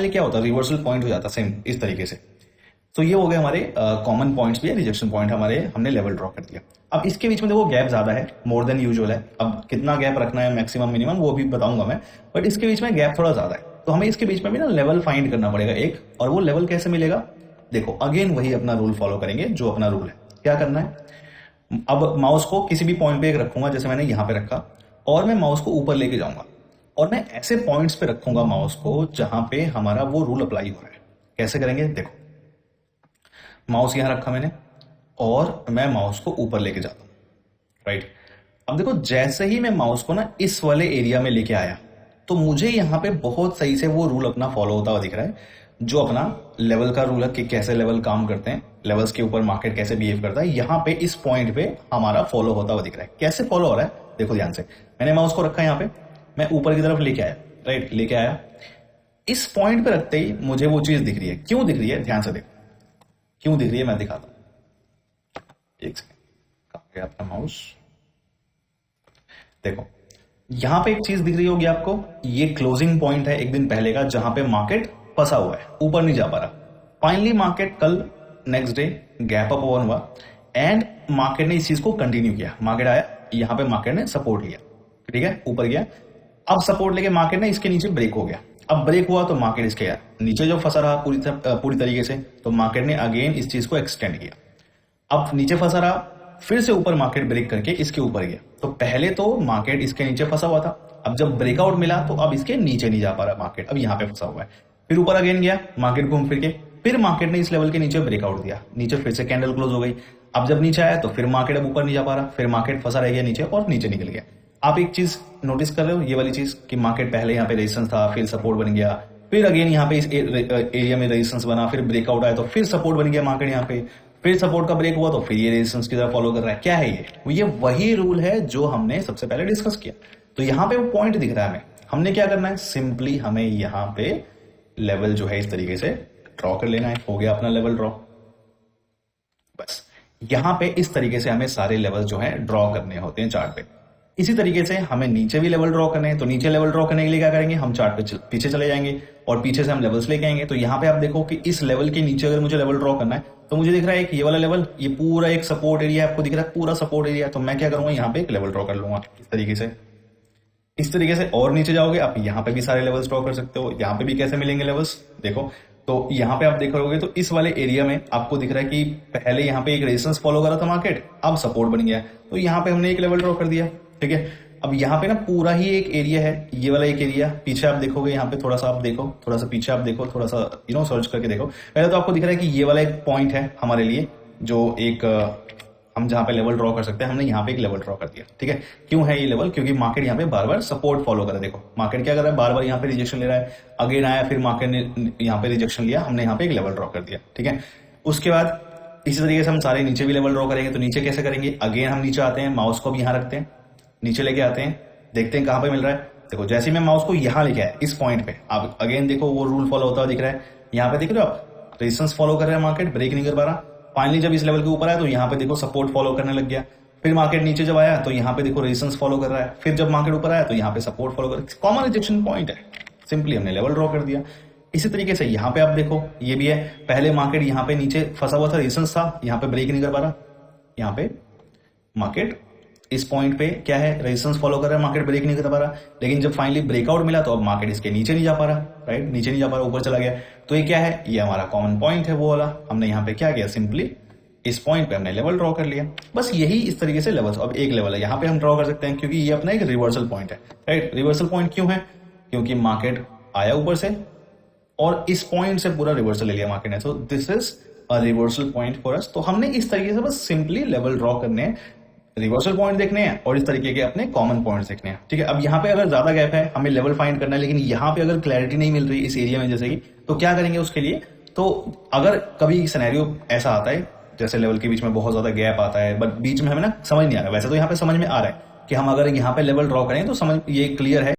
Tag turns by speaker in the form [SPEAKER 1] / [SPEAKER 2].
[SPEAKER 1] Finally क्या होता है, रिवर्सल पॉइंट हो जाता है सेम इस तरीके से। तो ये हो गए हमारे कॉमन पॉइंट्स भी है, रिजेक्शन पॉइंट हमारे, हमने लेवल ड्रॉ कर दिया। अब इसके बीच में देखो गैप ज्यादा है, मोर देन यूजुअल है। अब कितना गैप रखना है, मैक्सिमम मिनिमम, वो भी बताऊंगा मैं, बट इसके बीच में गैप थोड़ा ज्यादा है, तो हमें इसके बीच में भी ना लेवल फाइंड करना पड़ेगा एक। और वो लेवल कैसे मिलेगा, देखो अगेन वही अपना रूल फॉलो करेंगे जो अपना रूल है। क्या करना है, अब माउस को किसी भी पॉइंट पे एक रखूंगा, जैसे मैंने यहां पे रखा, और मैं माउस को ऊपर लेके जाऊंगा और मैं ऐसे पॉइंट्स पे रखूंगा माउस को जहां पे हमारा वो रूल अप्लाई हो रहा है। कैसे करेंगे, देखो माउस यहां रखा मैंने और मैं माउस को ऊपर लेके जाता हूं, राइट। अब देखो जैसे ही मैं माउस को ना इस वाले एरिया में लेके आया तो मुझे यहां पे बहुत सही से वो रूल अपना फॉलो होता हुआ दिख रहा है, जो अपना लेवल का रूल है कि कैसे लेवल काम करते हैं, लेवल्स के ऊपर मार्केट कैसे बिहेव करता है, यहां पे इस पॉइंट पे हमारा फॉलो होता हुआ दिख रहा है। कैसे फॉलो हो रहा है, देखो ध्यान से, मैंने माउस को रखा यहां पे, मैं ऊपर की तरफ लेके आया, राइट, लेके आया, इस पॉइंट पे रखते ही मुझे वो चीज दिख रही है। क्यों दिख रही है, ध्यान से देखो क्यों दिख रही है, मैं दिखाता हूं, एक सेकंड, कहां गया अपना माउस। देखो यहां पे एक चीज दिख रही होगी आपको, ये क्लोजिंग पॉइंट है एक दिन पहले का, जहां पे मार्केट फंसा हुआ है, ऊपर नहीं जा पा रहा। फाइनली मार्केट कल next day gap up open हुआ एंड मार्केट ने इस चीज को कंटिन्यू किया। मार्केट आया, यहां पे मार्केट ने सपोर्ट लिया, ठीक है, ऊपर गया। अब सपोर्ट लेके मार्केट ने इसके नीचे ब्रेक हो गया। अब ब्रेक हुआ तो मार्केट इसके नीचे जो फंसा रहा पूरी तरीके से, तो मार्केट ने अगेन इस चीज को एक्सटेंड किया। अब नीचे फंसा रहा, फिर से ऊपर मार्केट ब्रेक करके इसके ऊपर गया। तो पहले तो मार्केट इसके नीचे फंसा हुआ था, अब जब ब्रेकआउट मिला तो अब इसके नीचे नहीं जा पा रहा मार्केट, अब यहां पे फंसा हुआ है। फिर ऊपर अगेन गया मार्केट घूम फिर के, फिर मार्केट ने इस लेवल के नीचे ब्रेकआउट दिया, नीचे फिर से कैंडल क्लोज हो गई। अब जब नीचे आया तो फिर मार्केट अब ऊपर नहीं जा पा रहा, फिर मार्केट फंसा रह गया नीचे और नीचे निकल गया। आप एक चीज नोटिस कर रहे हो, ये वाली चीज कि मार्केट पहले यहाँ पे रेजिस्टेंस था, फिर सपोर्ट बन गया, फिर अगेन यहाँ पे इस एरिया में रेजिस्टेंस बना, फिर ब्रेकआउट आया तो फिर सपोर्ट बन गया मार्केट यहाँ पे, फिर सपोर्ट का ब्रेक हुआ तो फिर ये रेजिस्टेंस की तरह फॉलो कर रहा है। क्या है ये वही रूल है जो हमने सबसे पहले डिस्कस किया। तो यहाँ पे वो पॉइंट दिख रहा है हमें, हमने क्या करना है, सिंपली हमें यहाँ पे लेवल जो है इस तरीके से ड्रॉ कर लेना है। हो गया अपना लेवल ड्रॉ, बस यहां पे इस तरीके से हमें सारे लेवल जो है ड्रॉ करने होते हैं चार्ट पे। इसी तरीके से हमें नीचे भी लेवल ड्रॉ करने हैं, तो नीचे लेवल ड्रॉ करने के लिए क्या करेंगे, हम चार्ट पे पीछे चले जाएंगे और पीछे से हम लेवल्स लेके आएंगे। तो यहाँ पे आप देखो कि इस लेवल के नीचे अगर मुझे लेवल ड्रॉ करना है तो मुझे दिख रहा है कि ये वाला लेवल, ये पूरा एक सपोर्ट एरिया आपको दिख रहा है, पूरा सपोर्ट एरिया। तो मैं क्या करूंगा, यहाँ पे एक लेवल ड्रॉ कर लूंगा इस तरीके से। इस तरीके से और नीचे जाओगे आप, यहाँ पे भी सारे लेवल्स ड्रॉ कर सकते हो। यहाँ पे भी कैसे मिलेंगे लेवल्स, देखो तो यहाँ पे आप देख रहोगे तो इस वाले एरिया में आपको दिख रहा है कि पहले यहाँ पे एक रेजिस्टेंस फॉलो कर रहा था मार्केट, अब सपोर्ट बन गया, तो यहाँ पे हमने एक लेवल ड्रॉ कर दिया, ठीक है। अब यहाँ पे ना पूरा ही एक एरिया है, ये वाला एक एरिया, पीछे आप देखोगे यहाँ पे थोड़ा सा आप देखो, थोड़ा सा पीछे आप देखो, थोड़ा सा सर्च करके देखो। पहले तो आपको दिख रहा है कि ये वाला एक पॉइंट है हमारे लिए, जो एक हम जहां पे लेवल ड्रॉ कर सकते हैं, हमने यहाँ पे एक लेवल ड्रॉ कर दिया, ठीक है। क्यों है ये लेवल, क्योंकि मार्केट यहाँ पे बार बार सपोर्ट फॉलो कर रहा है। देखो मार्केट क्या कर रहा है, बार बार यहाँ पे रिजेक्शन ले रहा है, अगेन आया, फिर मार्केट ने यहाँ पे रिजेक्शन लिया, हमने यहाँ पे एक लेवल ड्रॉ कर दिया, ठीक है। उसके बाद इसी तरीके से हम सारे नीचे भी लेवल ड्रॉ करेंगे। तो नीचे कैसे करेंगे, अगेन हम नीचे आते हैं, माउस को भी यहाँ रखते हैं, नीचे लेके आते हैं, देखते हैं कहां पे मिल रहा है। देखो जैसे मैं माउस को यहां लेके आया इस पॉइंट पे, आप अगेन देखो वो रूल फॉलो होता हुआ दिख रहा है। यहाँ पे देख रहे हो आप, रेजिस्टेंस फॉलो कर रहे हैं, मार्केट ब्रेक नहीं कर पा रहा। फाइनली जब इस लेवल के ऊपर आया तो यहाँ पे देखो सपोर्ट फॉलो करने लग गया। फिर मार्केट नीचे जब आया तो यहाँ पे देखो रेजिस्टेंस फॉलो कर रहा है। फिर जब मार्केट ऊपर आया तो यहाँ पे सपोर्ट फॉलो कर रहा है। कॉमन रिजेक्शन पॉइंट है, सिंपली हमने लेवल ड्रॉ कर दिया। इसी तरीके से यहाँ पे आप देखो, ये भी है, पहले मार्केट यहाँ पे नीचे फंसा हुआ था, रेजिस्टेंस था, यहाँ पे ब्रेक नहीं कर पा रहा, यहाँ पे मार्केट इस पॉइंट पे क्या है, रेजिस्टेंस फॉलो कर रहा है, मार्केट ब्रेक नहीं कर पा रहा। लेकिन जब फाइनली ब्रेकआउट मिला तो अब मार्केट इसके नीचे नहीं जा पा रहा, राइट, नीचे नहीं जा पा रहा, ऊपर चला गया। तो ये क्या है, ये हमारा कॉमन पॉइंट है वो वाला। हमने यहाँ पे क्या किया, सिंपली इस पॉइंट पे हमने लेवल ड्रॉ कर लिया। बस यही इस तरीके से लेवल, अब एक लेवल है यहाँ पे हम ड्रॉ कर सकते हैं, क्योंकि ये अपना एक रिवर्सल पॉइंट है, राइट। रिवर्सल पॉइंट क्यों है, क्योंकि मार्केट आया ऊपर से और इस पॉइंट से पूरा रिवर्सल ले लिया मार्केट ने, तो this is a reversal point for us. तो हमने इस तरीके से बस सिंपली लेवल ड्रॉ करने हैं, रिवर्सल पॉइंट देखने हैं और इस तरीके के अपने कॉमन पॉइंट्स देखने हैं, ठीक है। अब यहाँ पे अगर ज्यादा गैप है, हमें लेवल फाइंड करना है, लेकिन यहाँ पे अगर क्लैरिटी नहीं मिल रही इस एरिया में जैसे कि, तो क्या करेंगे उसके लिए, तो अगर कभी सिनेरियो ऐसा आता है जैसे लेवल के बीच में बहुत ज्यादा गैप आता है, बट बीच में हमें ना समझ नहीं आ रहा, वैसे तो यहाँ पे समझ में आ रहा है कि हम अगर यहाँ पे लेवल ड्रॉ करें तो समझ ये क्लियर है